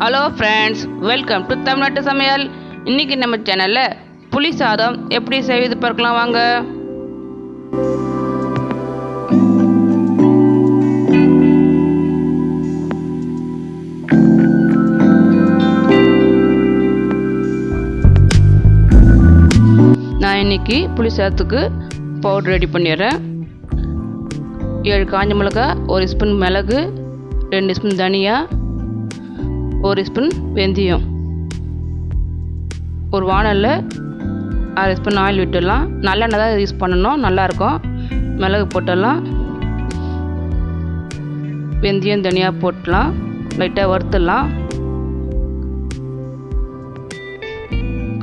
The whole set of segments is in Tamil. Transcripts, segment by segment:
ஹலோ ஃப்ரெண்ட்ஸ், வெல்கம் டு தமிழ்நாட்டு சமையல். இன்றைக்கி நம்ம சேனலில் புளி சாதம் எப்படி செய்வது பார்க்கலாம் வாங்க. நான் இன்றைக்கி புளி சாதத்துக்கு பவுடர் ரெடி பண்ணிடுறேன். 7 காஞ்ச மிளகாய், 1 ஸ்பூன் மிளகு, 2 ஸ்பூன் தனியா, 1 ஸ்பூன் வெந்தயம், ஒரு வானலில் 1/2 ஸ்பூன் ஆயில் விட்டுடலாம். நல்லெண்ணெய் தான் யூஸ் பண்ணணும், நல்லாயிருக்கும். மிளகு போட்டுடலாம், வெந்தயம் தனியா போட்டுடலாம், லைட்டாக வறுத்துடலாம்.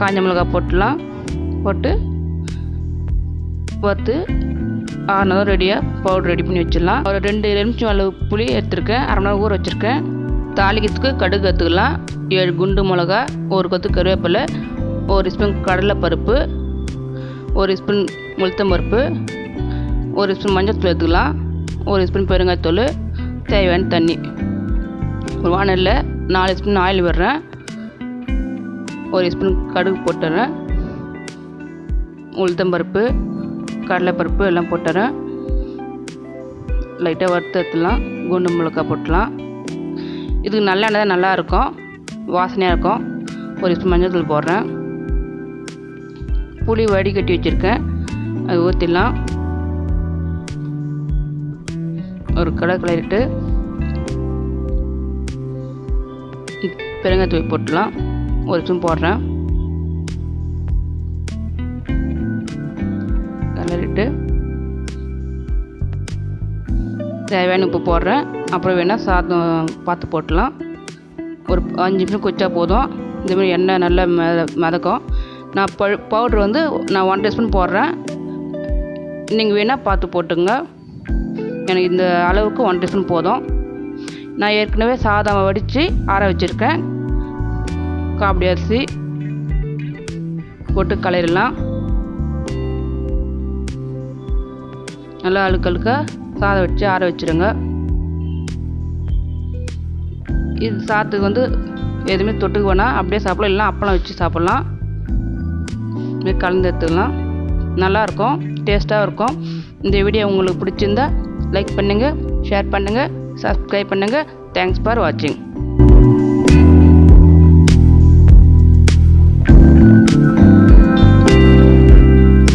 காஞ்ச மிளகாய் போட்டுடலாம், போட்டு வறுத்து ஆறுனதும் ரெடியாக பவுடர் ரெடி பண்ணி வச்சிடலாம். ஒரு 2 எலுமிச்சம் அளவு புளி எடுத்துருக்கேன், அரை மணி நேரம் ஊற வச்சுருக்கேன். தாளிக்கிறதுக்கு கடுகு எடுத்துக்கலாம். 7 குண்டு மிளகா, 1 கொத்து கருவேப்பிலை, 1 ஸ்பூன் கடலைப்பருப்பு, 1 ஸ்பூன் உளுத்தம்பருப்பு, 1 ஸ்பூன் மஞ்சள்தூள் எடுத்துக்கலாம், 1 ஸ்பூன் பெருங்காயத்தூள், தேவையான தண்ணி. ஒரு வானலில் 4 ஸ்பூன் ஆயில் விடுறேன், 1 ஸ்பூன் கடுகு போட்டுறேன், உளுத்தம்பருப்பு கடலைப்பருப்பு எல்லாம் போட்டுறேன். லைட்டாக வறுத்து எடுத்துலாம். குண்டு மிளகாய் போட்டுலாம். இதுக்கு நல்லெண்ணெய் தான் நல்லாயிருக்கும், வாசனையாக இருக்கும். 1 ஸ்பூன் மஞ்சள் போடுறேன். புளி வடிகட்டி வச்சுருக்கேன், அது ஊற்றிடலாம். ஒரு கிளறிட்டு பெருங்காயத்தூள் போட்டுடலாம். 1 ஸ்பூன் போடுறேன். கிளறிட்டு தேவையான உப்பு போடுறேன். அப்புறம் வேணால் சாதம் பார்த்து போட்டுடலாம். ஒரு 5 நிமிஷம் கொச்சா போதும். இதேமாதிரி எண்ணெய் நல்லா மிதக்கும். நான் பவுட்ரு வந்து நான் 1 டீஸ்பூன் போடுறேன். நீங்கள் வேணால் பார்த்து போட்டுங்க. எனக்கு இந்த அளவுக்கு 1 டீஸ்பூன் போதும். நான் ஏற்கனவே சாதம் வடித்து ஆற வச்சுருக்கேன். காபடி அரிசி போட்டு கலரிடலாம். நல்லா அழுக்க சாதம் வச்சு ஆற வச்சுருங்க. இது சாதத்துக்கு வந்து எதுவுமே தொட்டுக்கு வேணாம், அப்படியே சாப்பிடலாம், இல்லைனா அப்பளம் வச்சு சாப்பிட்லாம். இப்படியே கலந்து எடுத்துக்கலாம். நல்லாயிருக்கும், டேஸ்ட்டாக இருக்கும். இந்த வீடியோ உங்களுக்கு பிடிச்சிருந்தா லைக் பண்ணுங்கள், ஷேர் பண்ணுங்கள், சப்ஸ்கிரைப் பண்ணுங்கள். தேங்க்ஸ் ஃபார் வாட்சிங்.